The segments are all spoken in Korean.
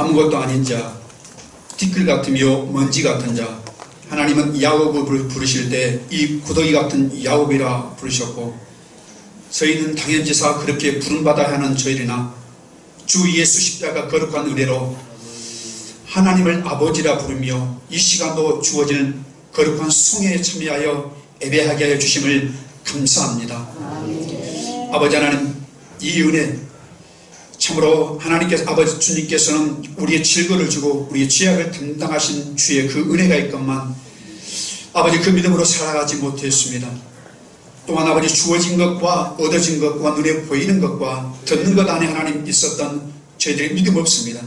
아무것도 아닌 자, 티끌 같으며 먼지 같은 자, 하나님은 야곱을 부르실 때 이 구더기 같은 야곱이라 부르셨고, 저희는 당연지사 그렇게 부름받아야 하는 저희나 주 예수 십자가 거룩한 은혜로 하나님을 아버지라 부르며 이 시간도 주어지는 거룩한 송회에 참여하여 예배하게 하여 주심을 감사합니다. 아버지 하나님, 이 은혜 참으로 하나님께서, 아버지 주님께서는 우리의 질거를 주고 우리의 죄악을 담당하신 주의 그 은혜가 있건만 아버지 그 믿음으로 살아가지 못했습니다. 또한 아버지 주어진 것과 얻어진 것과 눈에 보이는 것과 듣는 것 안에 하나님 있었던 저희들의 믿음 없습니다.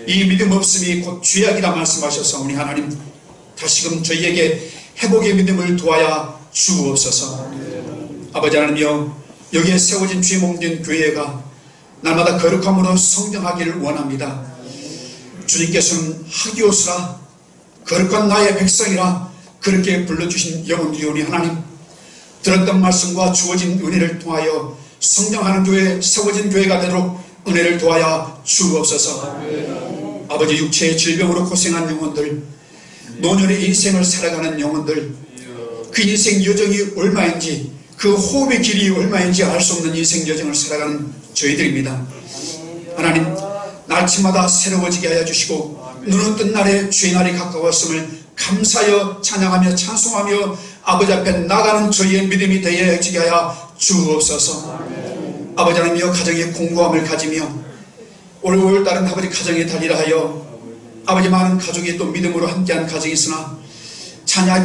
이 믿음 없음이 곧 죄악이라 말씀하셔서 우리 하나님 다시금 저희에게 회복의 믿음을 도와야 주옵소서. 아버지 하나님이여, 여기에 세워진 주의 몸된 교회가 날마다 거룩함으로 성장하기를 원합니다. 주님께서는 하기오스라 거룩한 나의 백성이라 그렇게 불러주신 영혼들이 하나님, 들었던 말씀과 주어진 은혜를 통하여 성장하는 교회, 세워진 교회가 되도록 은혜를 도와야 주옵소서. 아버지, 육체의 질병으로 고생한 영혼들, 노년의 인생을 살아가는 영혼들, 그 인생 여정이 얼마인지, 그 호흡의 길이 얼마인지 알 수 없는 인생 여정을 살아가는 저희들입니다. 하나님, 날치마다 새로워지게 하여 주시고 눈은 뜬 날에 주의 날이 가까웠음을 감사하여 찬양하며 찬송하며 아버지 앞에 나가는 저희의 믿음이 되어지게 하여 주옵소서. 아버지 하나님이여, 가정의 공고함을 가지며 올 5월달은 아버지 가정의 달이라 하여 아버지 많은 가족이 또 믿음으로 함께한 가정이 있으나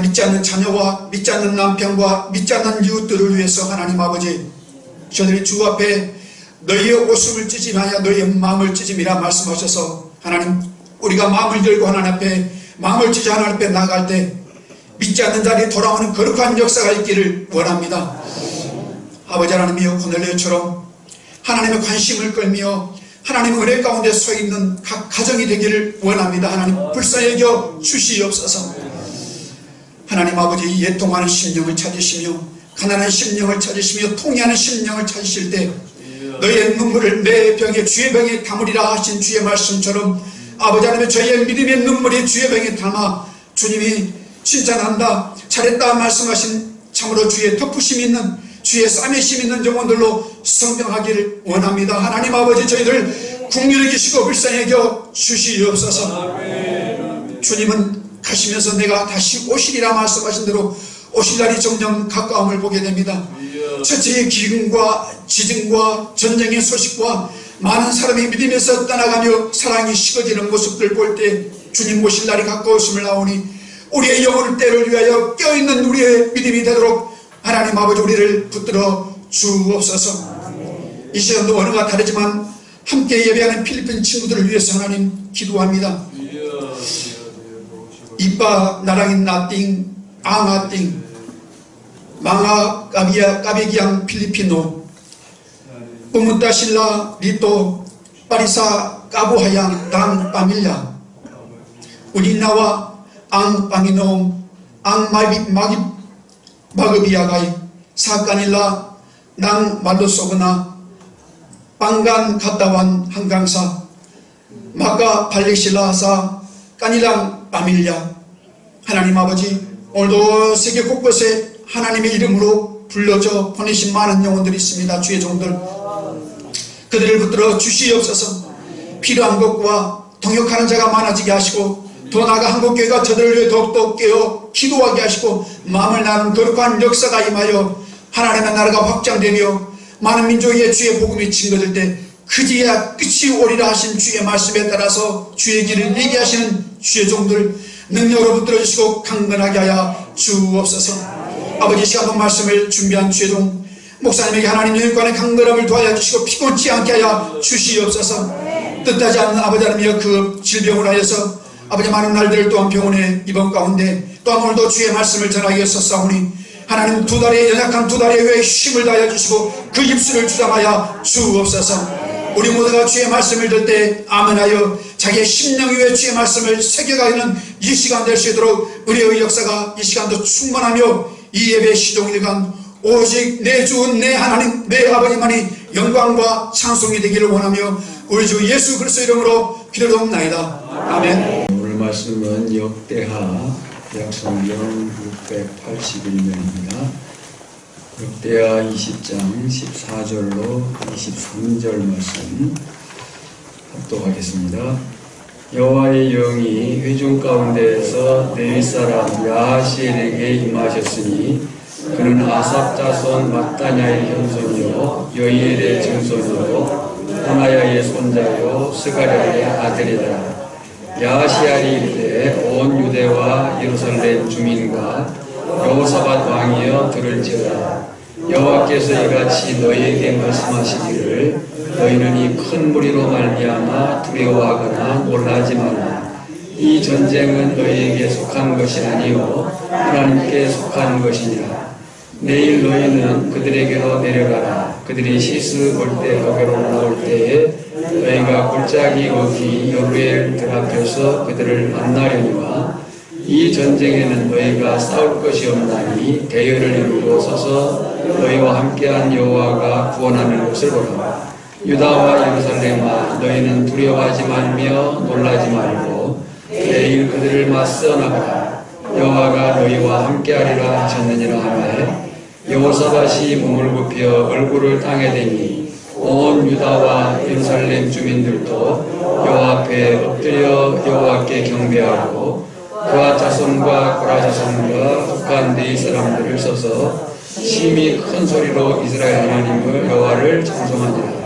믿지 않는 자녀와 믿지 않는 남편과 믿지 않는 이웃들을 위해서 하나님 아버지, 저들이 주 앞에 너희의 옷을 찢지 마야 너희의 마음을 찢음이라 말씀하셔서 하나님, 우리가 마음을 열고 하나님 앞에 마음을 찢어 하나님 앞에 나갈 때 믿지 않는 자리에 돌아오는 거룩한 역사가 있기를 원합니다. 아버지 하나님이여, 고넬료처럼 하나님의 관심을 끌며 하나님의 은혜 가운데 서 있는 각 가정이 되기를 원합니다. 하나님, 불쌍히 여겨 주시옵소서. 하나님 아버지, 예통하는 심령을 찾으시며 가난한 심령을 찾으시며 통회하는 심령을 찾으실 때 너희의 눈물을 내 병에 주의 병에 담으리라 하신 주의 말씀처럼 아버지 하나님, 저희의 믿음의 눈물이 주의 병에 담아 주님이 칭찬한다, 잘했다 말씀하신 참으로 주의 덮으심 있는, 주의 싸매심 있는 영혼들로 성장하기를 원합니다. 하나님 아버지, 저희들 국민을 계시고 불쌍히 여겨 주시옵소서. 주님은 가시면서 내가 다시 오시리라 말씀하신 대로 오실 날이 점점 가까움을 보게 됩니다. 첫째의 기근과 지진과 전쟁의 소식과 많은 사람이 믿음에서 떠나가며 사랑이 식어지는 모습들 볼 때 주님 오실 날이 가까웠음을 나오니 우리의 영혼을 때를 위하여 껴있는 우리의 믿음이 되도록 하나님 아버지, 우리를 붙들어 주옵소서. 이 시간도 언어가 다르지만 함께 예배하는 필리핀 친구들을 위해서 하나님 기도합니다. 이빠 나랑인 나띵 앙아띵 망아 까비기양 필리피노 우문따실라 리또 파리사 까부하양 당 파밀야 우리나와 앙 빵이놈 앙 마기 마그비아가이 사까닐라 낭 말로쏘거나 빵간 갔다완 한강사 마가 발리실라사 까니랑 파밀야. 하나님 아버지, 오늘도 세계 곳곳에 하나님의 이름으로 불러져 보내신 많은 영혼들이 있습니다. 주의 종들, 그들을 붙들어 주시옵소서. 필요한 것과 동역하는 자가 많아지게 하시고 더 나아가 한국교회가 저들을 위해 더욱더 깨어 기도하게 하시고 마음을 나누는 거룩한 역사가 임하여 하나님의 나라가 확장되며 많은 민족의 주의 복음이 증거될 때 그제야 끝이 오리라 하신 주의 말씀에 따라서 주의 길을 얘기하시는 주의 종들 능력으로 붙들어 주시고 강건하게 하여 주옵소서. 아버지, 시간도 말씀을 준비한 주의 종 목사님에게 하나님 영육간의 강건함을 도와여 주시고 피곤치 않게 하여 주시옵소서. 뜻하지 않는 아버지 하나님이여, 그 질병을 하여서 아버지 많은 날들 또한 병원에 입원 가운데 또한 오늘도 주의 말씀을 전하기 위해서 싸우니 하나님 연약한 두 다리에 왜 힘을 다하여 주시고 그 입술을 주장하여 주옵소서. 우리 모두가 주의 말씀을 들 때 아멘하여 자기의 심령 위에 주의 말씀을 새겨가는 이 시간 될 수 있도록 은혜의 역사가 이 시간도 충만하며 이 예배 시종일관 오직 내 주 내 하나님 내 아버지만이 영광과 찬송이 되기를 원하며 우리 주 예수 그리스도 이름으로 기도드립나이다. 아멘. 오늘 말씀은 역대하 구약성경 681면입니다. 역대하 20장 14절로 23절 말씀 합독하겠습니다. 여호와의 영이 회중 가운데에서 레위 사람 야하시엘에게 임하셨으니 그는 아삽 자손 mattan야의 현손이요 여이엘의 증손이요 하나야의 손자요 스가랴의 아들이다. 야하시엘이 이르되 온 유대와 예루살렘 주민과 여호사밧 왕이여 들을지어다. 여호와께서 이같이 너희에게 말씀하시기를 너희는 이 큰 무리로 말미암아 두려워하거나 놀라지 말라. 이 전쟁은 너희에게 속한 것이 아니요 하나님께 속한 것이니라. 내일 너희는 그들에게로 내려가라. 그들이 시스 볼 때 거기로 나올 때에 너희가 골짜기 어귀 여루엘 들 앞에서 그들을 만나려니와 이 전쟁에는 너희가 싸울 것이 없나니 대열을 이루고 서서 너희와 함께한 여호와가 구원하는 것을 보라. 유다와 예루살렘아 너희는 두려워하지 말며 놀라지 말고 내일 그들을 맞서 나가라. 여호와가 너희와 함께하리라 하셨느니라 하매 여호사밧이 몸을 굽혀 얼굴을 땅에 대니 온 유다와 예루살렘 주민들도 여호와 앞에 엎드려 여호와께 경배하고 그와 자손과 고라 자손과 북한 네 사람들을 써서 심히 큰 소리로 이스라엘 하나님을 여호와를 찬송하니라.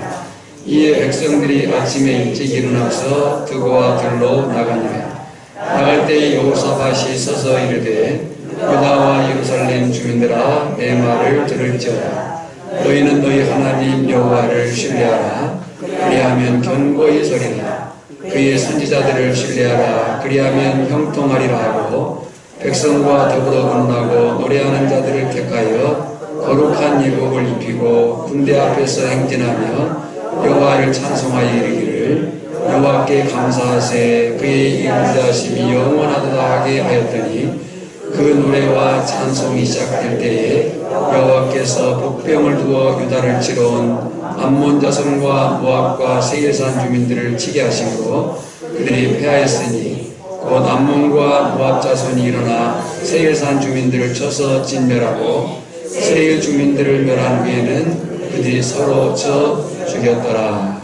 이에 백성들이 아침에 일찍 일어나서 드고와 들로 나가니라. 나갈 때에 여호사밧이 서서 이르되 유다와 예루살렘 주민들아 내 말을 들을지어다. 너희는 너희 하나님 여호와를 신뢰하라. 그리하면 견고히 서리라. 그의 선지자들을 신뢰하라. 그리하면 형통하리라 하고 백성과 더불어 운운하고 노래하는 자들을 택하여 거룩한 예복을 입히고 군대 앞에서 행진하며 여호와를 찬송하여 이르기를 여호와께 감사하세. 그의 인자심이 영원하도다 하게 하였더니 그 노래와 찬송이 시작될 때에 여호와께서 복병을 두어 유다를 치러 온 암몬 자손과 모압과 세일산 주민들을 치게 하시고 그들이 패하였으니 곧 암몬과 모압 자손이 일어나 세일산 주민들을 쳐서 진멸하고 세일 주민들을 멸한 후에는 그들이 서로 쳐 죽였더라.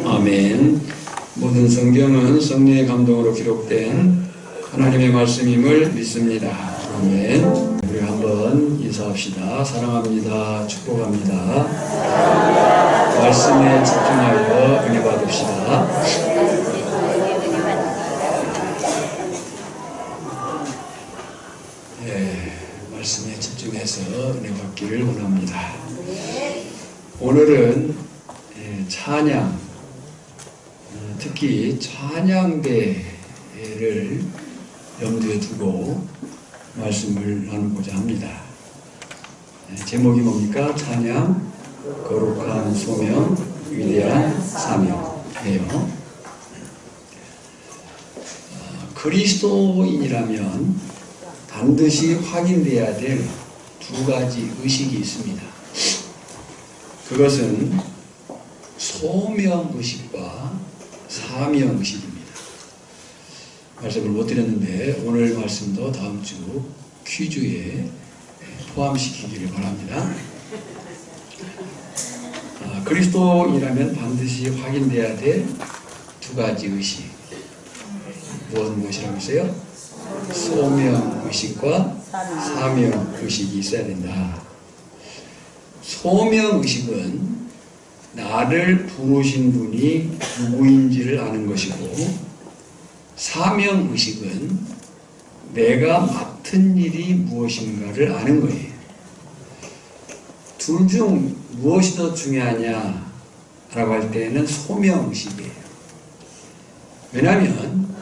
아멘. 모든 성경은 성령의 감동으로 기록된 하나님의 말씀임을 믿습니다. 아멘. 우리 한번 인사합시다. 사랑합니다. 축복합니다. 말씀에 집중하여 은혜 받읍시다. 말씀에 집중해서 은혜 받기를 원합니다. 오늘은 찬양, 특히 찬양대를 염두에 두고 말씀을 나누고자 합니다. 제목이 뭡니까? 찬양, 거룩한 소명, 위대한 사명이에요. 그리스도인이라면 반드시 확인되어야 될 두 가지 의식이 있습니다. 그것은 소명의식과 사명의식입니다. 말씀을 못 드렸는데 오늘 말씀도 다음 주 퀴즈에 포함시키기를 바랍니다. 그리스도인이라면 반드시 확인되어야 될 두 가지 의식. 무엇이라고 했어요? 소명의식과 사명의식이 있어야 된다. 소명의식은 나를 부르신 분이 누구인지를 아는 것이고, 사명의식은 내가 맡은 일이 무엇인가를 아는 거예요. 둘 중 무엇이 더 중요하냐라고 할 때는 소명의식이에요. 왜냐하면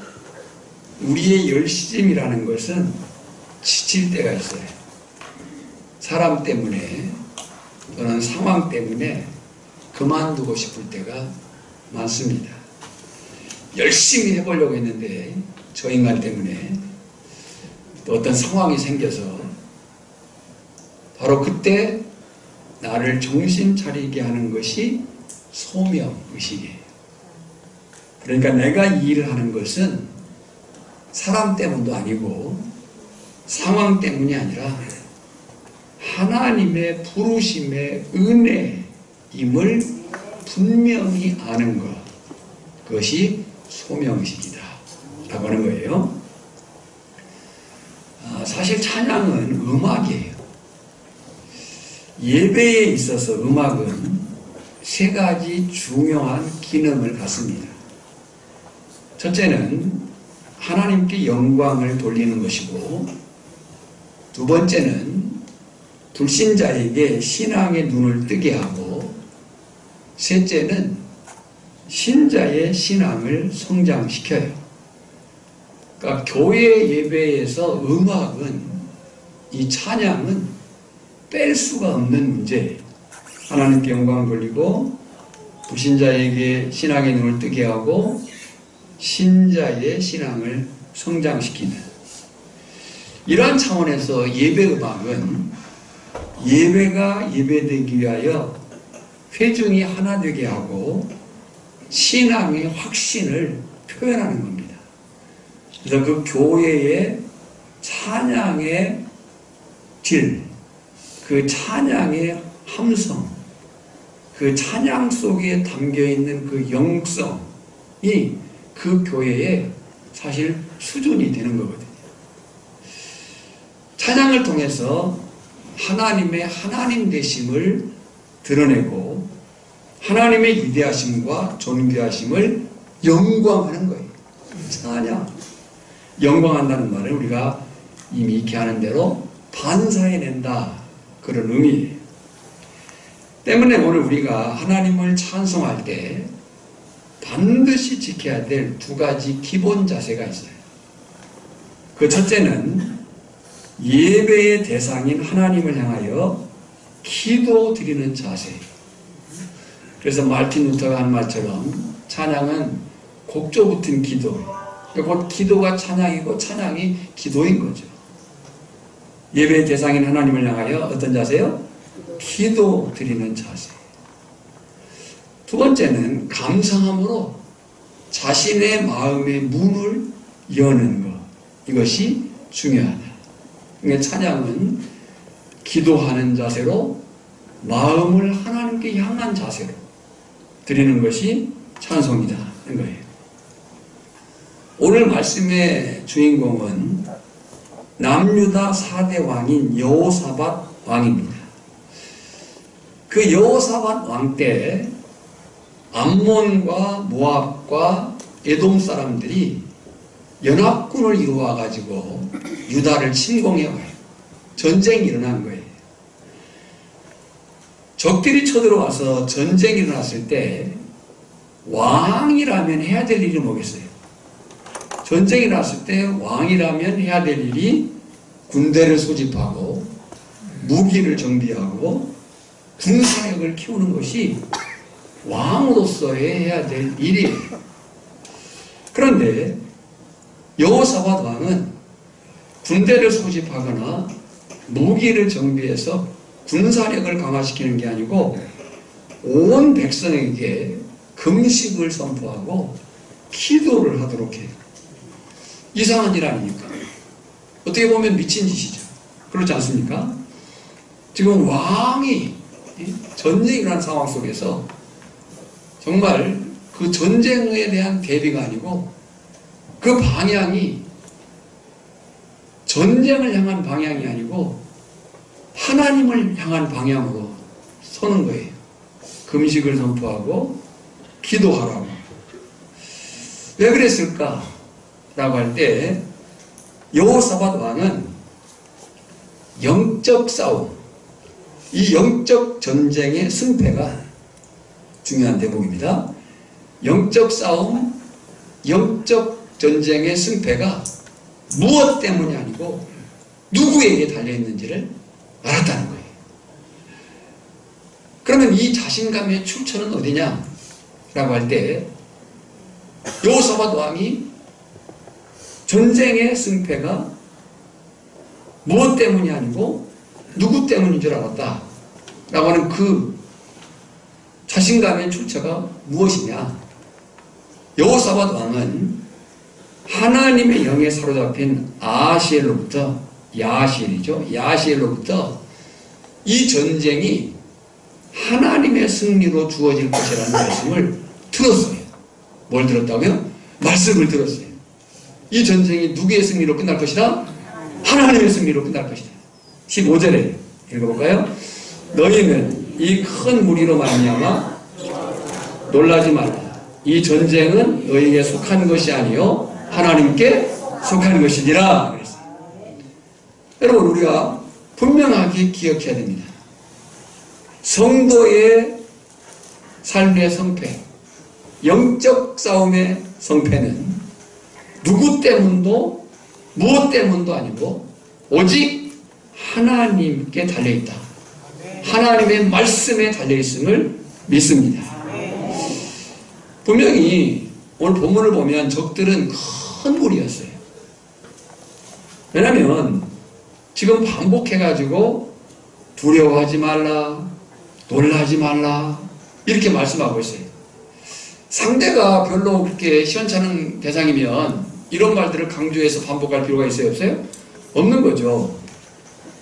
우리의 열심이라는 것은 지칠 때가 있어요. 사람 때문에 또는 상황 때문에 그만두고 싶을 때가 많습니다. 열심히 해보려고 했는데 저 인간 때문에 또 어떤 상황이 생겨서 바로 그때 나를 정신 차리게 하는 것이 소명의식이에요. 그러니까 내가 이 일을 하는 것은 사람 때문도 아니고 상황 때문이 아니라 하나님의 부르심의 은혜임을 분명히 아는 것, 그것이 소명의식이다 라고 하는 거예요. 사실 찬양은 음악이에요. 예배에 있어서 음악은 세 가지 중요한 기능을 갖습니다. 첫째는 하나님께 영광을 돌리는 것이고, 두 번째는 불신자에게 신앙의 눈을 뜨게 하고, 셋째는 신자의 신앙을 성장시켜요. 그러니까 교회 예배에서 음악은, 이 찬양은 뺄 수가 없는 문제예요. 하나님께 영광을 돌리고 불신자에게 신앙의 눈을 뜨게 하고 신자의 신앙을 성장시키는, 이러한 차원에서 예배 음악은 예배가 예배되기 위하여 회중이 하나 되게 하고 신앙의 확신을 표현하는 겁니다. 그래서 그 교회의 찬양의 질, 그 찬양의 함성, 그 찬양 속에 담겨있는 그 영성이 그 교회의 사실 수준이 되는 거거든요. 찬양을 통해서 하나님의 하나님 되심을 드러내고 하나님의 위대하심과 존귀하심을 영광하는 거예요. 찬양. 영광한다는 말은 우리가 이미 익히 아는 대로 반사해낸다, 그런 의미예요. 때문에 오늘 우리가 하나님을 찬송할 때 반드시 지켜야 될 두 가지 기본 자세가 있어요. 그 첫째는 예배의 대상인 하나님을 향하여 기도 드리는 자세. 그래서 마르틴 루터가 한 말처럼 찬양은 곡조 붙은 기도. 곧 기도가 찬양이고 찬양이 기도인 거죠. 예배의 대상인 하나님을 향하여 어떤 자세요? 기도 드리는 자세. 두 번째는 감사함으로 자신의 마음의 문을 여는 것. 이것이 중요하다. 그러니까 찬양은 기도하는 자세로 마음을 하나님께 향한 자세로 드리는 것이 찬송이다 하는 거예요. 오늘 말씀의 주인공은 남유다 4대 왕인 여호사밧 왕입니다. 그 여호사밧 왕 때 암몬과 모압과 에돔 사람들이 연합군을 이루어 가지고 유다를 침공해 와요. 전쟁이 일어난 거예요. 적들이 쳐들어와서 전쟁이 일어났을 때 왕이라면 해야 될 일이 뭐겠어요? 전쟁이 일어났을 때 왕이라면 해야 될 일이 군대를 소집하고 무기를 정비하고 군사력을 키우는 것이 왕으로서 해야 될 일이에요. 그런데 여호사밧 왕은 군대를 소집하거나 무기를 정비해서 군사력을 강화시키는 게 아니고 온 백성에게 금식을 선포하고 기도를 하도록 해요. 이상한 일 아닙니까? 어떻게 보면 미친 짓이죠. 그렇지 않습니까? 지금 왕이 전쟁이 일어난 상황 속에서 정말 그 전쟁에 대한 대비가 아니고 그 방향이 전쟁을 향한 방향이 아니고 하나님을 향한 방향으로 서는 거예요. 금식을 선포하고 기도하라고. 왜 그랬을까? 라고 할 때 여호사밧 왕은 영적 싸움, 이 영적 전쟁의 승패가 중요한 대목입니다. 영적 싸움, 영적 전쟁의 승패가 무엇 때문이 아니고 누구에게 달려있는지를 알았다는 거예요. 그러면 이 자신감의 출처는 어디냐? 라고 할 때 여호사밧 왕이 전쟁의 승패가 무엇 때문이 아니고 누구 때문인 줄 알았다 라고 하는 그 자신감의 출처가 무엇이냐? 여호사밧 왕은 하나님의 영에 사로잡힌 아하시엘로부터, 야하시엘이죠. 야하시엘로부터 이 전쟁이 하나님의 승리로 주어질 것이라는 말씀을 들었어요. 뭘 들었다고요? 말씀을 들었어요. 이 전쟁이 누구의 승리로 끝날 것이다? 하나님의 승리로 끝날 것이다. 15절에 읽어볼까요? 너희는 이 큰 무리로 말미암아 놀라지 말라. 이 전쟁은 너희에게 속한 것이 아니요 하나님께 속한 것이니라 그랬어요. 여러분, 우리가 분명하게 기억해야 됩니다. 성도의 삶의 성패, 영적 싸움의 성패는 누구 때문도 무엇 때문도 아니고 오직 하나님께 달려있다. 하나님의 말씀에 달려있음을 믿습니다. 분명히 오늘 본문을 보면 적들은 큰 무리였어요. 왜냐하면 지금 반복해가지고 두려워하지 말라, 놀라지 말라 이렇게 말씀하고 있어요. 상대가 별로 그렇게 시원찮은 대상이면 이런 말들을 강조해서 반복할 필요가 있어요? 없어요? 없는 거죠.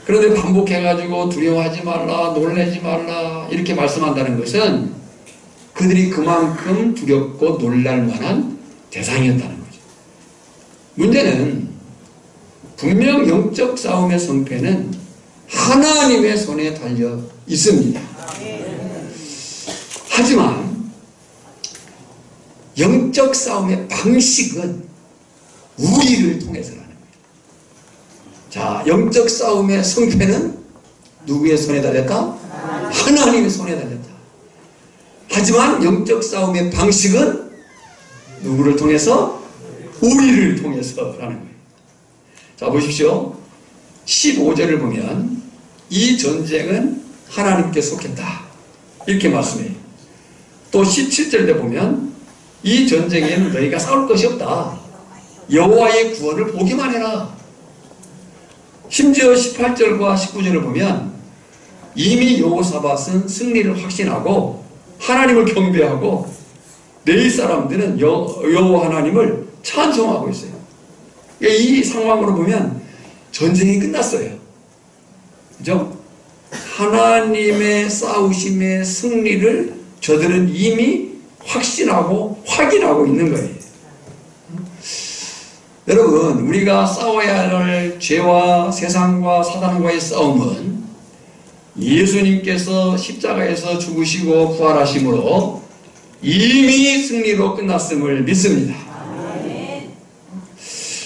그런데 반복해가지고 두려워하지 말라, 놀라지 말라 이렇게 말씀한다는 것은 그들이 그만큼 두렵고 놀랄 만한 대상이었다는 거죠. 문제는 분명 영적 싸움의 성패는 하나님의 손에 달려 있습니다. 하지만 영적 싸움의 방식은 우리를 통해서라는 거예요. 자, 영적 싸움의 성패는 누구의 손에 달렸다? 하나님의 손에 달렸다. 하지만 영적 싸움의 방식은 누구를 통해서? 우리를 통해서라는 거예요. 자, 보십시오. 15절을 보면 이 전쟁은 하나님께 속했다 이렇게 말씀해요. 또 17절에 보면 이 전쟁에는 너희가 싸울 것이 없다. 여호와의 구원을 보기만 해라. 심지어 18절과 19절을 보면 이미 여호사밧은 승리를 확신하고 하나님을 경배하고 내일 사람들은 여호와 하나님을 찬송하고 있어요. 이 상황으로 보면 전쟁이 끝났어요. 그죠? 하나님의 싸우심의 승리를 저들은 이미 확신하고 확인하고 있는 거예요. 여러분, 우리가 싸워야 할 죄와 세상과 사단과의 싸움은 예수님께서 십자가에서 죽으시고 부활하심으로 이미 승리로 끝났음을 믿습니다.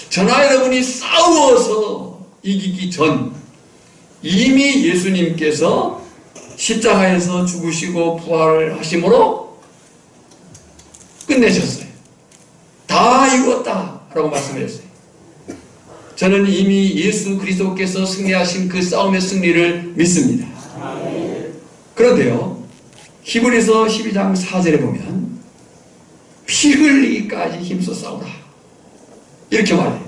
저나 여러분이 싸워서 이기기 전 이미 예수님께서 십자가에서 죽으시고 부활하심으로 끝내셨어요. 다 이뤘다 라고 말씀하셨어요. 저는 이미 예수 그리스도께서 승리하신 그 싸움의 승리를 믿습니다. 그런데요, 히브리서 12장 4절에 보면 피 흘리기까지 힘써 싸우라 이렇게 말해요.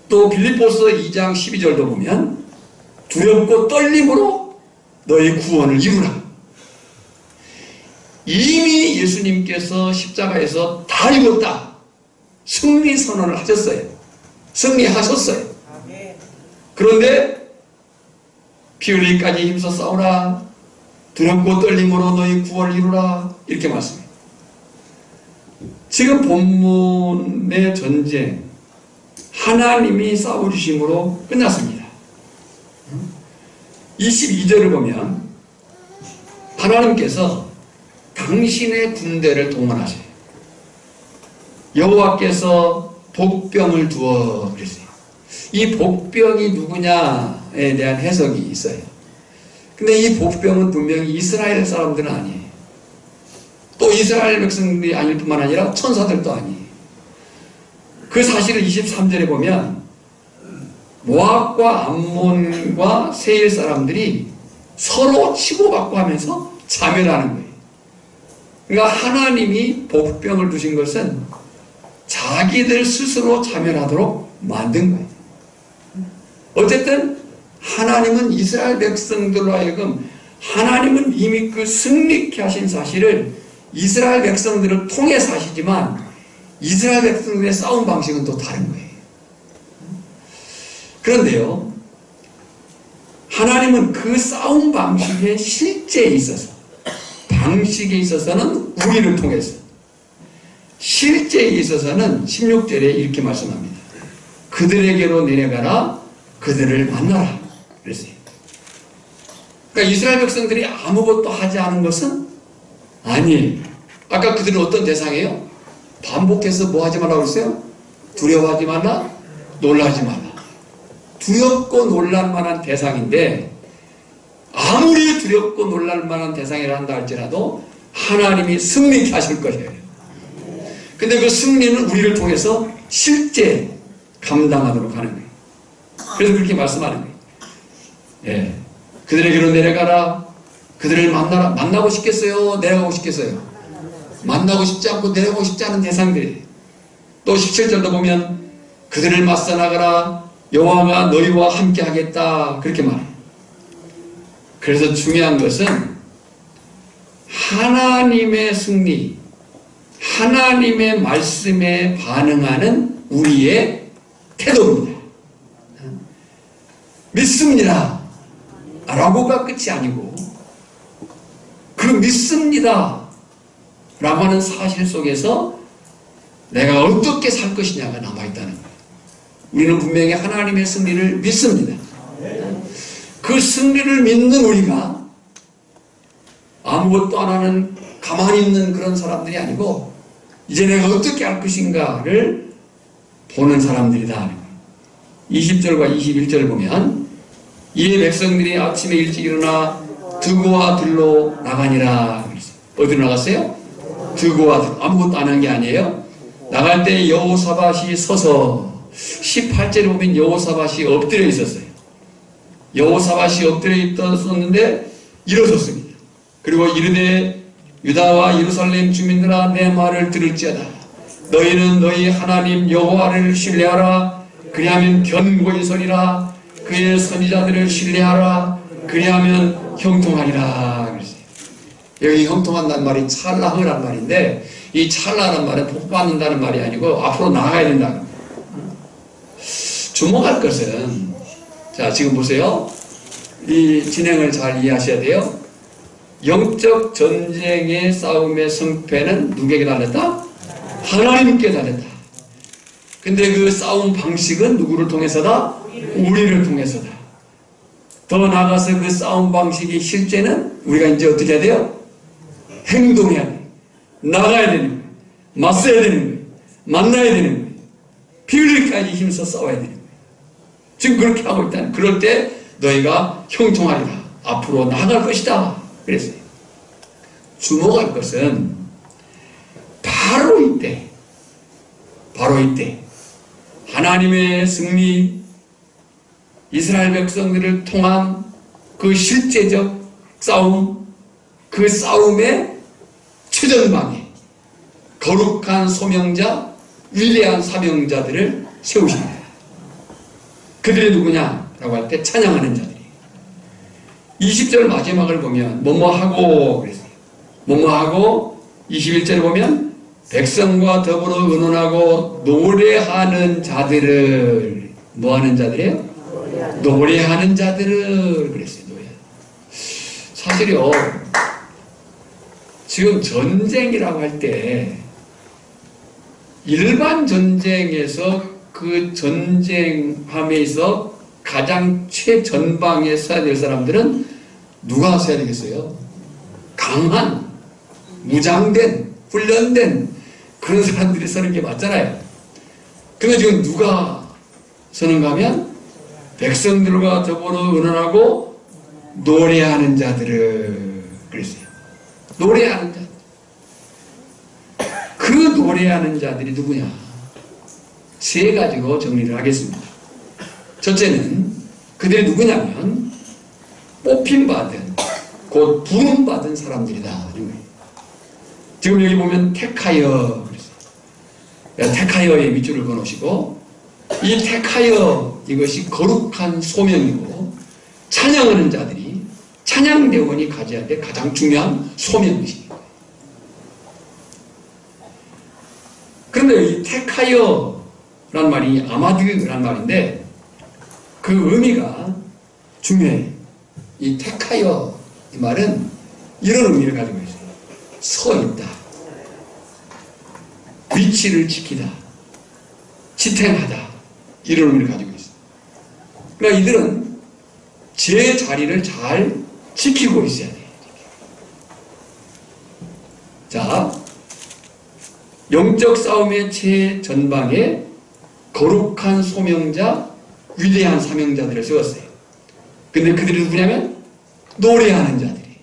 또 빌립보서 2장 12절도 보면 두렵고 떨림으로 너의 구원을 이루라. 이미 예수님께서 십자가에서 다 이뤘다. 승리 선언을 하셨어요. 승리하셨어요. 그런데 피 흘리기까지 힘써 싸우라. 두렵고 떨림으로 너희 구원을 이루라. 이렇게 말씀해요. 지금 본문의 전쟁 하나님이 싸워주심으로 끝났습니다. 22절을 보면 하나님께서 당신의 군대를 동원하세요. 여호와께서 복병을 두어 그랬어요. 이 복병이 누구냐에 대한 해석이 있어요. 근데 이 복병은 분명히 이스라엘 사람들은 아니에요. 또 이스라엘 백성들이 아닐 뿐만 아니라 천사들도 아니에요. 그 사실을 23절에 보면 모압과 암몬과 세일 사람들이 서로 치고받고 하면서 자멸하는 거예요. 그러니까 하나님이 복병을 두신 것은 자기들 스스로 자멸하도록 만든 거예요. 어쨌든 하나님은 이스라엘 백성들로 하여금 하나님은 이미 그 승리케 하신 사실을 이스라엘 백성들을 통해서 하시지만 이스라엘 백성들의 싸움 방식은 또 다른 거예요. 그런데요, 하나님은 그 싸움 방식의 실제에 있어서, 방식에 있어서는 우리를 통해서, 실제에 있어서는 16절에 이렇게 말씀합니다. 그들에게로 내려가라, 그들을 만나라. 그랬어요. 그러니까 이스라엘 백성들이 아무것도 하지 않은 것은 아니에요. 아까 그들은 어떤 대상이에요? 반복해서 뭐 하지 말라고 그랬어요? 두려워하지 말라, 놀라지 말라. 두렵고 놀랄만한 대상인데, 아무리 두렵고 놀랄만한 대상이라 한다 할지라도 하나님이 승리케 하실 것이에요. 근데 그 승리는 우리를 통해서 실제 감당하도록 하는 거예요. 그래서 그렇게 말씀하는 거예요. 예. 그들에게로 내려가라, 그들을 만나라. 만나고 싶겠어요? 내려가고 싶겠어요? 만나고 싶지 않고 내려가고 싶지 않은 대상들이에요. 또 17절도 보면 그들을 맞서 나가라, 여호와가 너희와 함께 하겠다, 그렇게 말해요. 그래서 중요한 것은 하나님의 승리, 하나님의 말씀에 반응하는 우리의 태도입니다. 믿습니다 라고가 끝이 아니고, 그 믿습니다 라고 하는 사실 속에서 내가 어떻게 살 것이냐가 남아있다는 거예요. 우리는 분명히 하나님의 승리를 믿습니다. 그 승리를 믿는 우리가 아무것도 안 하는 가만히 있는 그런 사람들이 아니고, 이제 내가 어떻게 할 것인가를 보는 사람들이다. 20절과 21절을 보면 이에 백성들이 아침에 일찍 일어나 드고와 들로 나가니라. 어디로 나갔어요? 드고와 들. 아무것도 안 한 게 아니에요. 나갈 때 여호사밧이 서서, 18절에 보면 여호사밧이 엎드려 있었어요. 여호사밧이 엎드려 있었는데 일어섰습니다. 그리고 이르되 유다와 예루살렘 주민들아, 내 말을 들을지어다. 너희는 너희 하나님 여호와를 신뢰하라. 그리하면 견고히 서리라. 그의 선지자들을 신뢰하라. 그리하면 형통하리라. 그랬어요. 여기 형통한다는 말이 찰나흐란 말인데, 이 찰나라는 말은 복받는다는 말이 아니고 앞으로 나가야 된다는 거예요. 주목할 것은, 자, 지금 보세요. 이 진행을 잘 이해하셔야 돼요. 영적 전쟁의 싸움의 승패는 누구에게 달렸다? 하나님께 달렸다. 근데 그 싸움 방식은 누구를 통해서다? 우리를 통해서다. 더 나아가서 그 싸움 방식의 실제는 우리가 이제 어떻게 해야 돼요? 행동해야 돼요. 나가야 되는 거예요. 맞서야 되는 거예요. 만나야 되는 거예요. 피 흘리기까지 힘써 싸워야 되는 거예요. 지금 그렇게 하고 있다. 그럴 때 너희가 형통하리라. 앞으로 나아갈 것이다. 그랬어요. 주목할 것은 바로 이때, 하나님의 승리, 이스라엘 백성들을 통한 그 실제적 싸움, 그 싸움의 최전방에 거룩한 소명자, 위대한 사명자들을 세우십니다. 그들이 누구냐라고 할 때 찬양하는 자들이. 20절 마지막을 보면 뭐뭐하고 그랬어요. 뭐뭐하고 21절에 보면 백성과 더불어 의논하고 노래하는 자들을, 뭐하는 자들이에요? 노래하는 자들을 그랬어요. 노래. 사실요, 지금 전쟁이라고 할 때 일반 전쟁에서 그 전쟁함에서 가장 최전방에 서야 될 사람들은 누가 서야 되겠어요? 강한, 무장된, 훈련된 그런 사람들이 서는 게 맞잖아요. 그런데 지금 누가 서는가 하면 백성들과 더불어 의논하고 노래하는 자들을 그랬어요. 노래하는 자. 그 노래하는 자들이 누구냐? 세 가지로 정리를 하겠습니다. 첫째는 그들이 누구냐면 뽑힘받은, 곧 부름받은 사람들이다. 지금 여기 보면 택하여 그랬어요. 택하여의 밑줄을 그어놓으시고, 이 택하여, 이것이 거룩한 소명이고 찬양하는 자들이 찬양대원이 가져야 될 가장 중요한 소명이십니다. 그런데 이 테카이어란 말이 아마드란 말인데 그 의미가 중요해. 이 테카이어 이 말은 이런 의미를 가지고 있어요. 서 있다. 위치를 지키다. 지탱하다. 이런 의미를 가지고 있어요. 그러니까 이들은 제 자리를 잘 지키고 있어야 돼요. 자, 영적 싸움의 최전방에 거룩한 소명자, 위대한 사명자들을 세웠어요. 근데 그들이 누구냐면 노래하는 자들이.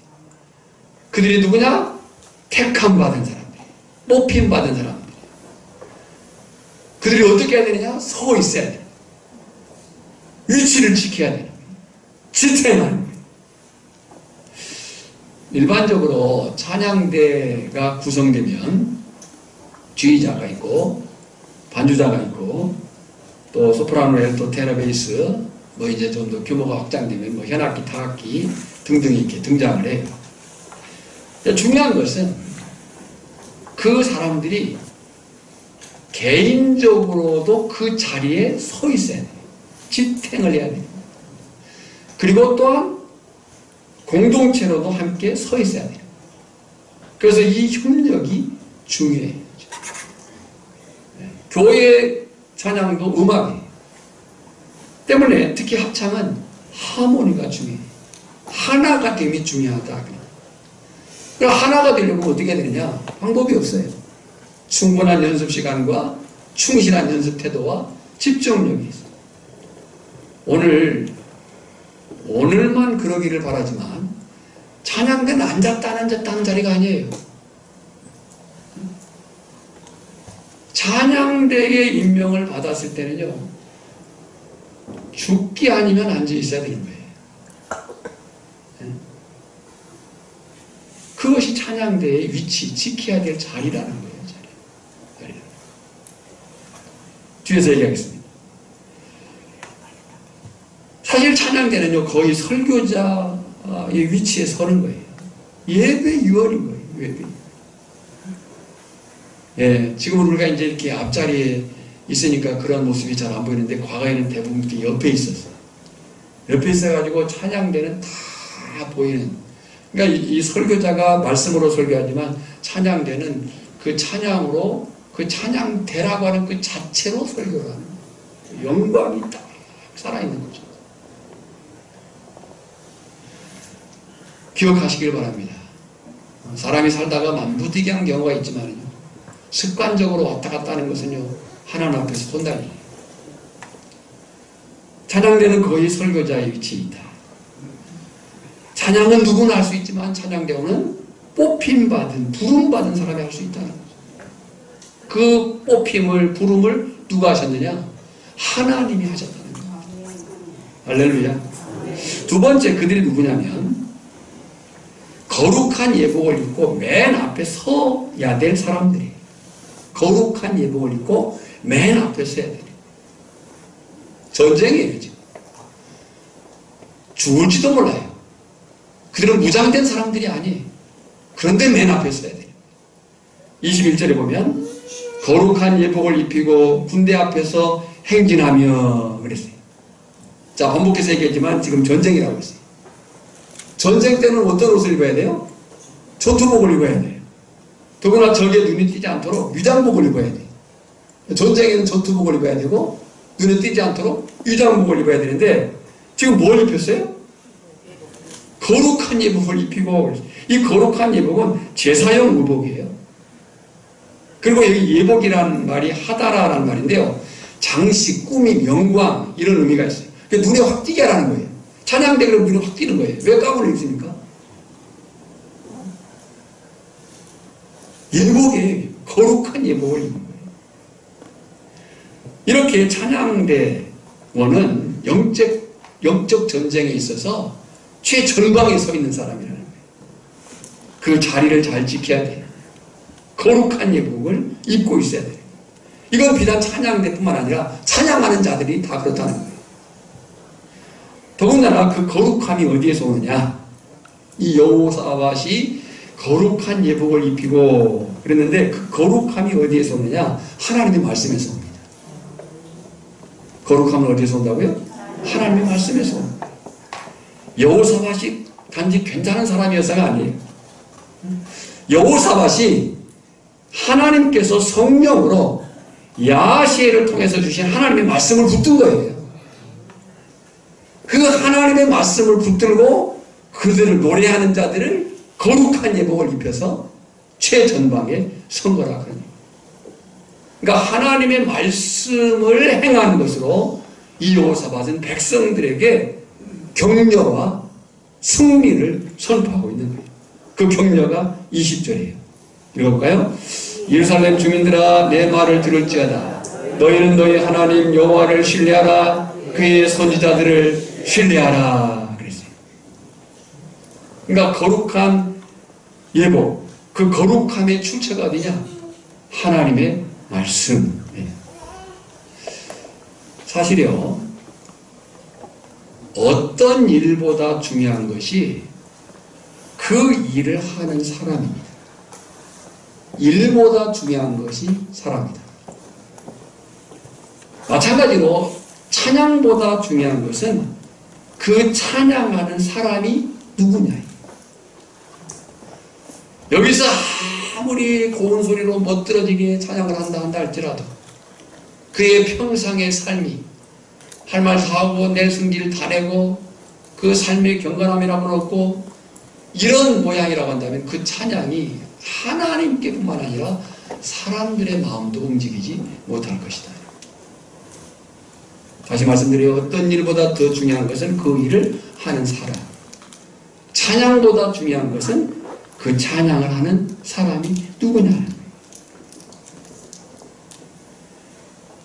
그들이 누구냐? 택함 받은 사람들, 뽑힘 받은 사람들. 그들이 어떻게 해야 되느냐? 서 있어야 돼. 위치를 지켜야 되는 거예요. 지탱하는 거예요. 일반적으로 찬양대가 구성되면 지휘자가 있고 반주자가 있고 또 소프라노, 엘토, 테너, 베이스 뭐 이제 좀 더 규모가 확장되면 뭐 현악기, 타악기 등등이 이렇게 등장을 해요. 중요한 것은 그 사람들이 개인적으로도 그 자리에 서 있어야 돼요. 지탱을 해야 돼요. 그리고 또한 공동체로도 함께 서 있어야 돼요. 그래서 이 협력이 중요해요. 교회 찬양도 음악이에요. 때문에 특히 합창은 하모니가 중요해요. 하나가 됨이 중요하다. 그러니까 하나가 되려면 어떻게 해야 되느냐? 방법이 없어요. 충분한 연습 시간과 충실한 연습 태도와 집중력이 있어요. 오늘만 그러기를 바라지만 찬양대는 앉았다 안 앉았다 하는 자리가 아니에요. 찬양대에 임명을 받았을 때는요, 죽기 아니면 앉아 있어야 되는 거예요. 그것이 찬양대의 위치, 지켜야 될 자리라는 거예요. 자리. 뒤에서 얘기하겠습니다. 사실 찬양대는요, 거의 설교자의 위치에 서는 거예요. 예배 유월인 거예요. 예배. 예, 지금은 우리가 이제 이렇게 앞자리에 있으니까 그런 모습이 잘 안 보이는데 과거에는 대부분 이렇게 옆에 있었어요. 옆에 있어가지고 찬양대는 다 보이는. 그러니까 이 설교자가 말씀으로 설교하지만 찬양대는 그 찬양으로 그 찬양대라고 하는 그 자체로 설교를 하는 거예요. 영광이 딱 살아있는 거죠. 기억하시길 바랍니다. 사람이 살다가 만부디기한 경우가 있지만요, 습관적으로 왔다 갔다 하는 것은요, 하나님 앞에서 혼나요. 찬양대는 거의 설교자의 위치에 있다. 찬양은 누구나 할 수 있지만 찬양대원은 뽑힘받은, 부름받은 사람이 할 수 있다는 거죠. 그 뽑힘을, 부름을 누가 하셨느냐? 하나님이 하셨다는 거예요. 할렐루야. 두 번째, 그들이 누구냐면 거룩한 예복을 입고 맨 앞에 서야 될 사람들이에요. 거룩한 예복을 입고 맨 앞에 서야 돼요. 전쟁이에요, 지금. 죽을지도 몰라요. 그들은 무장된 사람들이 아니에요. 그런데 맨 앞에 서야 돼요. 21절에 보면 거룩한 예복을 입히고 군대 앞에서 행진하며 그랬어요. 자, 반복해서 얘기했지만 지금 전쟁이라고 했어요. 전쟁 때는 어떤 옷을 입어야 돼요? 전투복을 입어야 돼요. 더구나 적의 눈이 띄지 않도록 위장복을 입어야 돼요. 전쟁에는 전투복을 입어야 되고 눈에 띄지 않도록 위장복을 입어야 되는데 지금 뭘 입혔어요? 거룩한 예복을 입히고, 이 거룩한 예복은 제사용 의복이에요. 그리고 여기 예복이라는 말이 하다라라는 말인데요, 장식, 꾸밈, 영광 이런 의미가 있어요. 눈에 확 띄게 하라는 거예요. 찬양대 그러면 눈에 확 띄는 거예요. 왜 가문을 입습니까? 예복이에요. 거룩한 예복을 입는 거예요. 이렇게 찬양대원은 영적 전쟁에 있어서 최전방에 서 있는 사람이라는 거예요. 그 자리를 잘 지켜야 돼요. 거룩한 예복을 입고 있어야 돼요. 이건 비단 찬양대뿐만 아니라 찬양하는 자들이 다 그렇다는 거예요. 더군다나 그 거룩함이 어디에서 오느냐? 이 여호사밧이 거룩한 예복을 입히고 그랬는데 그 거룩함이 어디에서 오느냐? 하나님의 말씀에서 옵니다. 거룩함은 어디에서 온다고요? 하나님의 말씀에서 옵니다. 여호사밧이 단지 괜찮은 사람이어서가 아니에요. 여호사밧이 하나님께서 성령으로 야시엘을 통해서 주신 하나님의 말씀을 붙든 거예요. 그 하나님의 말씀을 붙들고 그들을 노래하는 자들을 거룩한 예복을 입혀서 최전방에 선 거라 그러니. 그러니까 하나님의 말씀을 행하는 것으로 이 여호사밧은 백성들에게 격려와 승리를 선포하고 있는 거예요. 그 격려가 20절이에요. 읽어볼까요? 예루살렘 주민들아 내 말을 들을지어다. 너희는 너희 하나님 여호와를 신뢰하라. 그의 선지자들을 신뢰하라. 그랬어요. 그러니까 거룩한 예복, 그 거룩함의 출처가 어디냐? 하나님의 말씀. 사실요, 어떤 일보다 중요한 것이 그 일을 하는 사람입니다. 일보다 중요한 것이 사람이다. 마찬가지로 찬양보다 중요한 것은 그 찬양하는 사람이 누구냐. 여기서 아무리 고운 소리로 멋들어지게 찬양을 한다 할지라도 그의 평상의 삶이 할 말 다 하고 내 승기를 다 내고 그 삶의 경건함이라고 없고 이런 모양이라고 한다면 그 찬양이 하나님께 뿐만 아니라 사람들의 마음도 움직이지 못할 것이다. 다시 말씀드려요. 어떤 일보다 더 중요한 것은 그 일을 하는 사람. 찬양보다 중요한 것은 그 찬양을 하는 사람이 누구냐.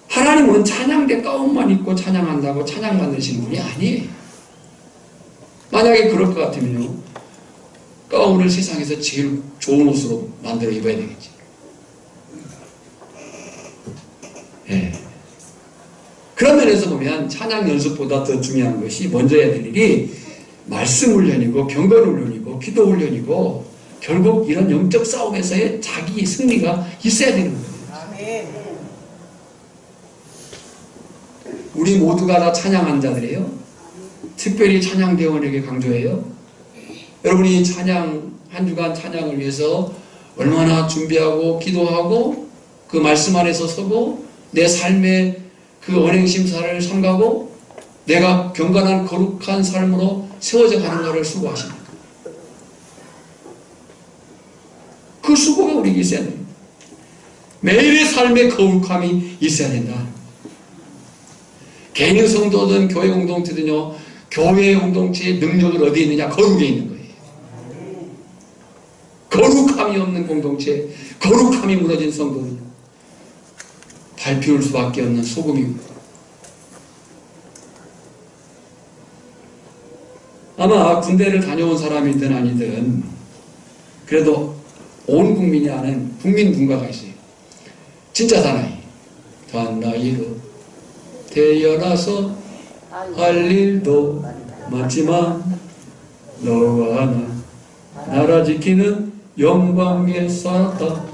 하나님은 찬양대 가운만 입고 찬양한다고 찬양받으시는 분이 아니에요. 만약에 그럴 것 같으면요, 가운을 세상에서 제일 좋은 옷으로 만들어 입어야 되겠지. 예. 그런 면에서 보면 찬양 연습보다 더 중요한 것이 먼저 해야 될 일이 말씀 훈련이고 경건 훈련이고 기도 훈련이고 결국 이런 영적 싸움에서의 자기 승리가 있어야 되는 거예요. 아멘. 우리 모두가 다 찬양한 자들이에요. 특별히 찬양대원에게 강조해요. 여러분이 찬양, 한 주간 찬양을 위해서 얼마나 준비하고 기도하고 그 말씀 안에서 서고 내 삶의 그 언행심사를 삼가고 내가 경건한 거룩한 삶으로 세워져 가는 것을 수고하십니까? 그 수고가 우리에게 있어야 됩니다. 매일의 삶의 거룩함이 있어야 된다. 개인 성도든 교회 공동체든요, 교회 공동체의 능력은 어디에 있느냐? 거룩에 있는 거예요. 거룩함이 없는 공동체, 거룩함이 무너진 성도는 밟힐 수밖에 없는 소금입니다. 아마 군대를 다녀온 사람이든 아니든 그래도 온 국민이 아는 국민 군가가 있어요. 진짜 사나이. 사나이로 태어나서 할 일도 많지만 너와 나 나라 지키는 영광에 살았다.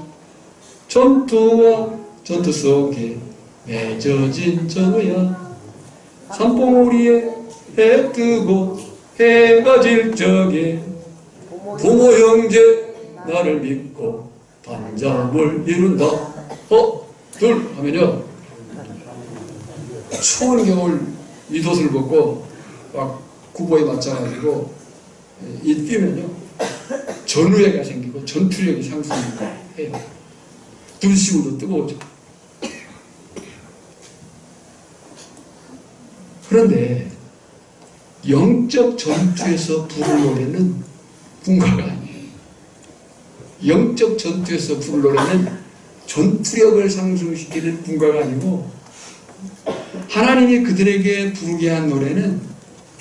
전투와 전투 속에 맺어진 전우야. 산봉우리에 해 뜨고 해가 질 적에 부모 형제 나를 믿고 반잡을 이룬다. 둘 하면요, 추운 겨울 윗옷을 벗고 막 구보에 맞춰가지고 뛰면요 전우애가 생기고 전투력이 상승하고 해요. 눈시울도 뜨거워져. 그런데 영적 전투에서 부를 노래는 군가가 아니에요. 영적 전투에서 부를 노래는 전투력을 상승시키는 군가가 아니고, 하나님이 그들에게 부르게 한 노래는,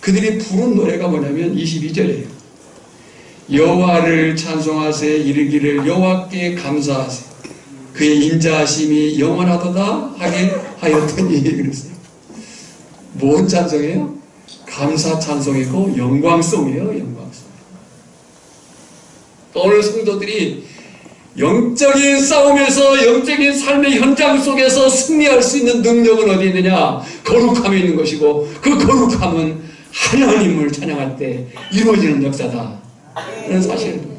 그들이 부른 노래가 뭐냐면 22절이에요. 여호와를 찬송하세 이르기를 여호와께 감사하세 그의 인자하심이 영원하도다 하게 하였더니 그랬어요. 뭔 찬송이에요? 감사 찬송이고 영광송이에요. 영광송. 오늘 성도들이 영적인 싸움에서 영적인 삶의 현장 속에서 승리할 수 있는 능력은 어디 있느냐? 거룩함에 있는 것이고 그 거룩함은 하나님을 찬양할 때 이루어지는 역사다. 그런 사실입니다.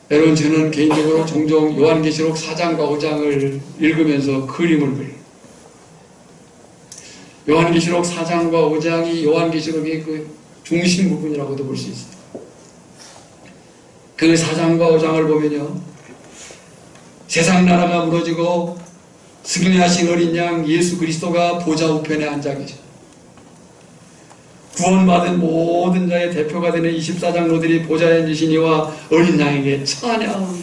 여러분, 저는 개인적으로 종종 요한계시록 4장과 5장을 읽으면서 그림을 그려요. 요한계시록 4장과 5장이 요한계시록의 그 중심 부분이라고도 볼 수 있어요. 그 4장과 5장을 보면요, 세상 나라가 무너지고 승리하신 어린 양 예수 그리스도가 보좌 우편에 앉아 계셔. 구원받은 모든 자의 대표가 되는 24장로들이 보좌에 앉으시니와 어린 양에게 찬양.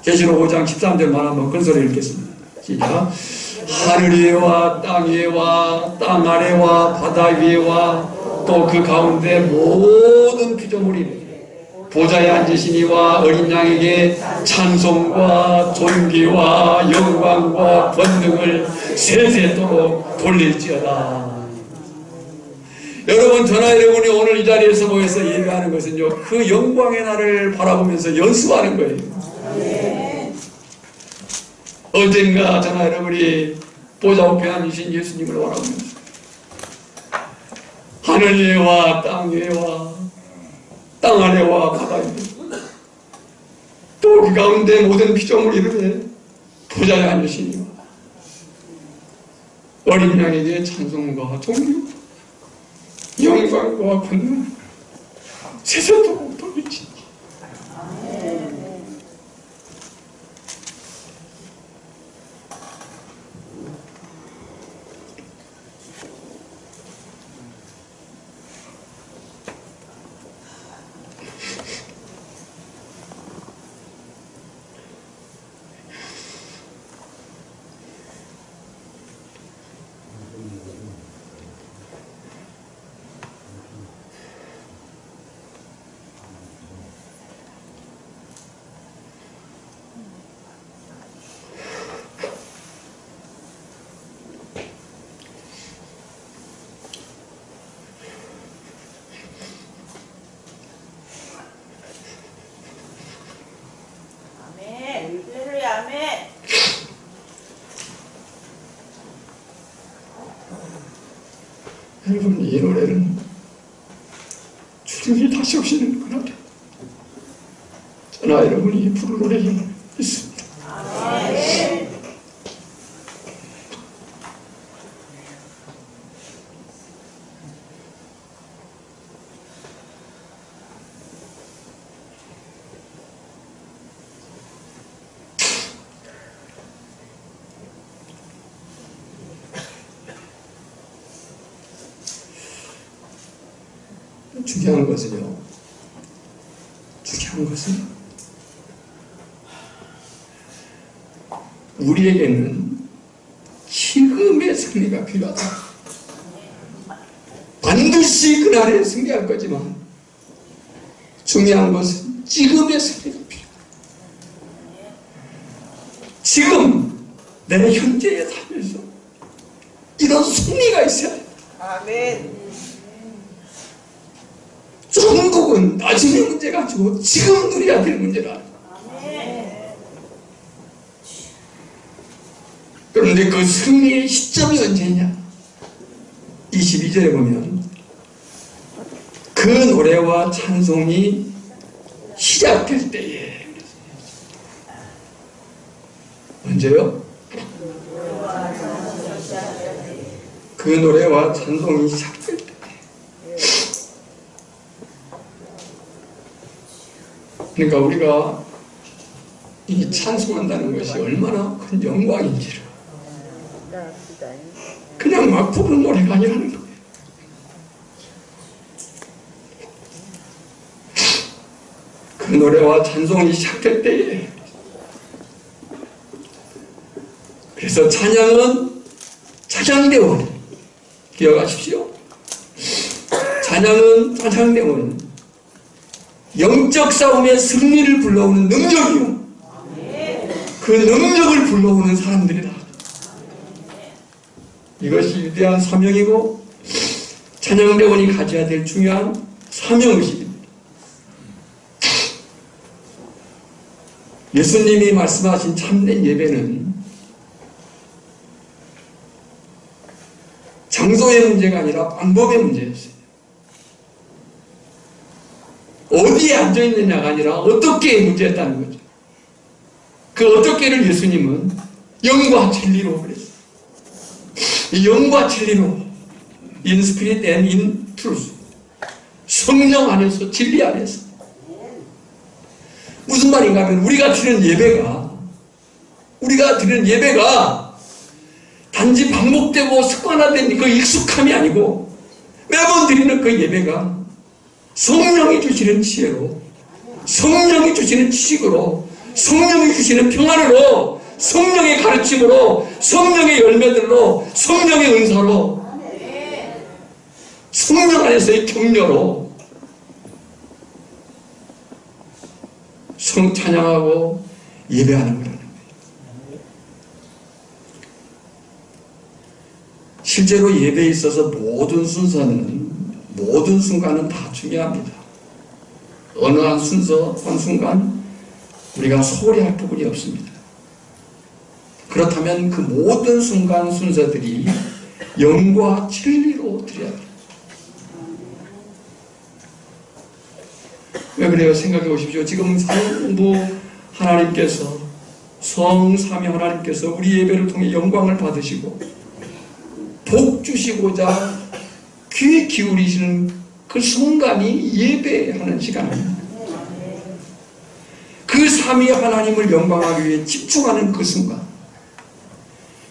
계시록 5장 13절만 한번 큰 소리 읽겠습니다. 시작. 하늘 위에와 땅 위에와 땅 아래와 바다 위에와 또 그 가운데 모든 피조물이 보좌에 앉으시니와 어린 양에게 찬송과 존귀와 영광과 권능을 세세토록 돌릴지어다. 여러분, 저나 여러분이 오늘 이 자리에서 모여서 예배하는 것은요, 그 영광의 날을 바라보면서 연습하는 거예요. 언젠가 저나 여러분이 보좌 우편에 앉으신 예수님을 바라보면서 하늘 위에와 땅 위에와 땅 아래와 바다 위에 또 그 가운데 모든 피조물이 이르되 보좌에 앉으시니와 어린 양에게 찬송과 존귀와 영광과 권능을 세세토록 돌리시니. 여러분, 이 노래는 주님이 다시 오시는 그날에 저나 여러분이 부를 노래를 있습니다. 중요한 것은 우리에게는 지금의 승리가 필요하다. 반드시 그날에 승리할 거지만 중요한 것은 지금의 승리가 필요하다. 지금 내 현재의 삶에서 이런 승리가 있어야 돼. 아멘. 전국은 나중에 문제가 아니고 지금 누려야 될 문제다. 그런데 그 승리의 시점이 언제냐? 22절에 보면 그 노래와 찬송이 시작될 때에. 언제요? 그 노래와 찬송이 시작될 때. 그러니까 우리가 이 찬송한다는 것이 얼마나 큰 영광인지를 그냥 막 부르는 노래가 아니라는 거예요. 그 노래와 찬송이 시작될 때에, 그래서 찬양은 찬양대원, 기억하십시오. 찬양은 찬양대원, 영적 싸움의 승리를 불러오는 능력이요, 그 능력을 불러오는 사람들이다. 이것이 위대한 사명이고 찬양대원이 가져야 될 중요한 사명의식입니다. 예수님이 말씀하신 참된 예배는 장소의 문제가 아니라 방법의 문제였어요. 어디에 앉아있느냐가 아니라 어떻게의 문제였다는 거죠. 그 어떻게를 예수님은 영과 진리로 그랬어요. 이 영과 진리로, in spirit and in truth, 성령 안에서, 진리 안에서. 무슨 말인가 하면 우리가 드리는 예배가 단지 반복되고 습관화된 그 익숙함이 아니고 매번 드리는 그 예배가 성령이 주시는 지혜로, 성령이 주시는 지식으로, 성령이 주시는 평안으로, 성령의 가르침으로, 성령의 열매들로, 성령의 은사로, 성령 안에서의 격려로 찬양하고 예배하는 거라는 거예요. 실제로 예배에 있어서 모든 순간은 다 중요합니다. 어느 한 순간 우리가 소홀히 할 부분이 없습니다. 그렇다면 그 모든 순서들이 영과 진리로 드려야 합니다. 왜 그래요? 생각해 보십시오. 지금 성부 하나님께서, 성삼위 하나님께서 우리 예배를 통해 영광을 받으시고 복 주시고자 귀 기울이시는 그 순간이 예배하는 시간입니다. 그 삼위 하나님을 영광하기 위해 집중하는 그 순간,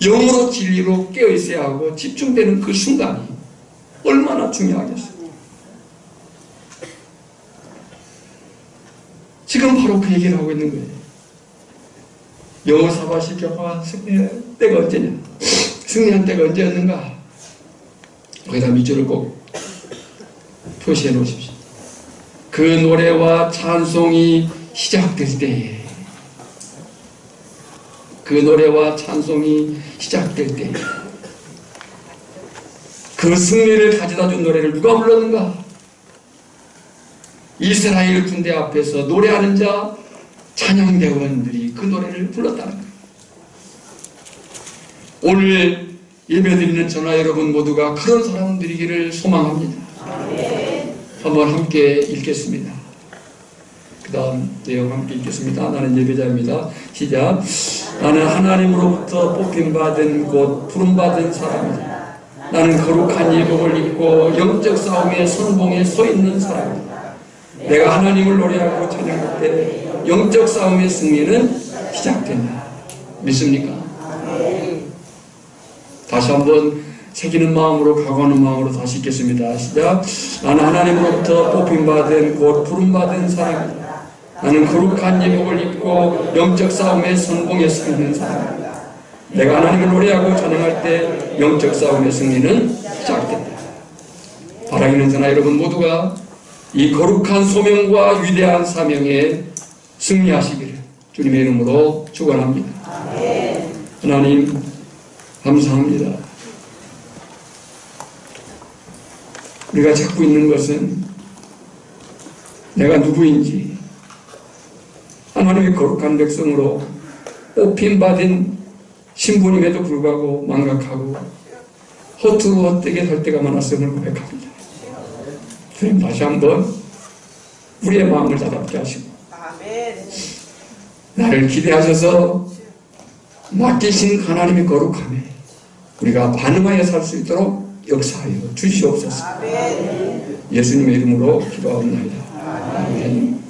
영으로 진리로 깨어 있어야 하고 집중되는 그 순간이 얼마나 중요하겠어요. 지금 바로 그 얘기를 하고 있는 거예요. 여호사밧이 격파한 승리할 때가 언제냐? 승리한 때가 언제였는가? 거기다 밑줄을 꼭 표시해 놓으십시오. 그 노래와 찬송이 시작될 때에, 그 노래와 찬송이 시작될 때에 그 승리를 가져다 준 노래를 누가 불렀는가? 이스라엘 군대 앞에서 노래하는 자, 찬양대원들이 그 노래를 불렀다는 거예요. 오늘 예배드리는 저나 여러분 모두가 그런 사람들이기를 소망합니다. 한번 함께 읽겠습니다. 그 다음 내용 함께 읽겠습니다. 나는 예배자입니다. 시작. 나는 하나님으로부터 뽑힘받은 곧 부름받은 사람이다. 나는 거룩한 예복을 입고 영적 싸움의 선봉에 서 있는 사람이다. 내가 하나님을 노래하고 찬양할 때 영적 싸움의 승리는 시작된다. 믿습니까? 다시 한번 새기는 마음으로, 각오하는 마음으로 다시 읽겠습니다. 시작. 나는 하나님으로부터 뽑힘받은 곧 부름받은 사람이다. 나는 거룩한 예복을 입고 영적 싸움의 선봉에 서 있는 사람이다. 내가 하나님을 노래하고 찬양할 때 영적 싸움의 승리는 시작된다. 바라기는 저나 여러분 모두가 이 거룩한 소명과 위대한 사명에 승리하시기를 주님의 이름으로 축원합니다. 하나님 감사합니다. 우리가 찾고 있는 것은 내가 누구인지, 하나님의 거룩한 백성으로 뽑힘받은 신부님에도 불구하고 망각하고 허투루 헛되게 살 때가 많았음을 고백합니다. 주님, 다시 한번 우리의 마음을 다잡게 하시고 나를 기대하셔서 맡기신 하나님의 거룩함에 우리가 반응하여 살 수 있도록 역사하여 주시옵소서. 예수님의 이름으로 기도하옵나이다. 아멘.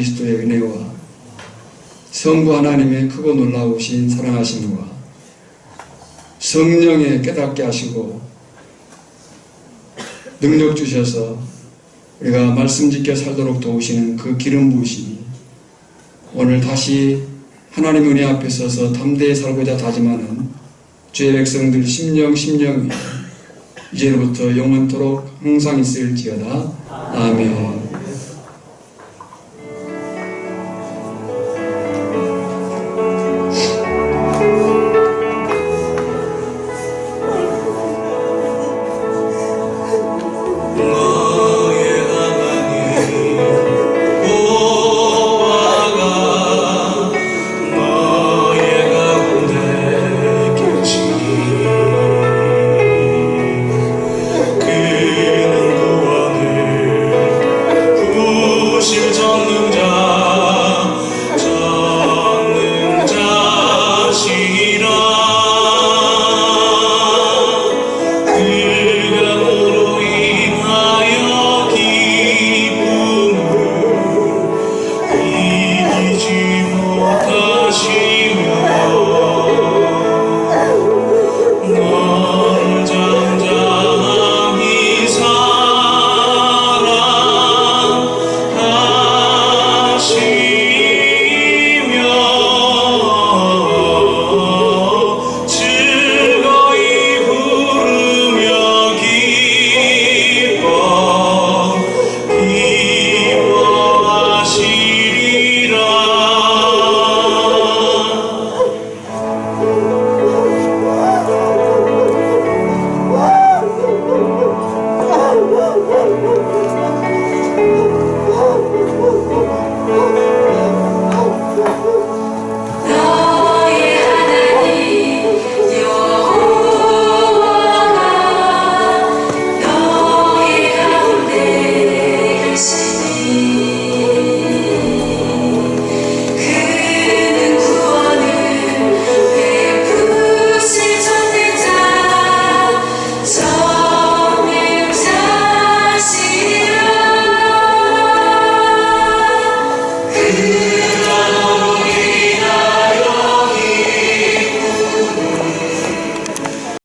그리스도의 은혜와 성부 하나님의 크고 놀라우신 사랑하심과 성령의 깨닫게 하시고 능력 주셔서 우리가 말씀 지켜 살도록 도우시는 그 기름 부으심이 오늘 다시 하나님 은혜 앞에 서서 담대히 살고자 다짐하는 주의 백성들 심령 위에 이제로부터 영원토록 항상 있을지어다. 아멘.